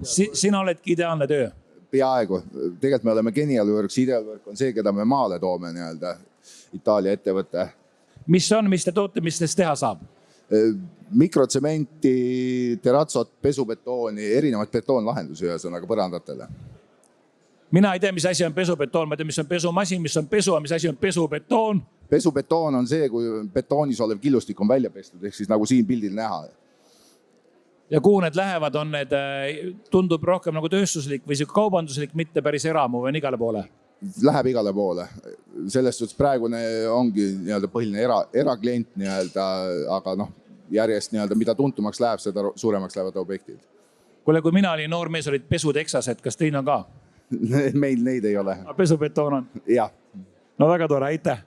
Sina oledki ideaalne töö. Peaaegu. Tegelikult me oleme Genial Works. Ideal Work on see, keda me maale toome nii-öelda Itaalia ettevõtte. Mis te toote, mis teist teha saab? Mikrotsementi, teratsot, pesubetooni, erinevaid betoonlahendusi ühesõnaga põrandatele. Mina ei tea, mis asi on pesubetoon. Ma tean, mis on pesumasin, mis on pesu, mis asi on pesubetoon. Pesubetoon on see, kui betoonis olev killustik on välja pestud, ehk siis nagu siin pildil näha. Ja kuhu need lähevad, on need, tundub rohkem nagu tööstuslik või kaubanduslik, mitte päris eramu või igale poole? Läheb igale poole. Sellest suhtes praegune ongi nii-öelda põhiline eraklient, nii-öelda, aga järjest nii-öelda, mida tuntumaks läheb, seda suuremaks lähevad objektid. Kuule, kui mina olin noor mees, olid pesuteksased, kas teil on ka? Meil neid ei ole. Pesubetoon on? Jah. No väga tore, aitäh!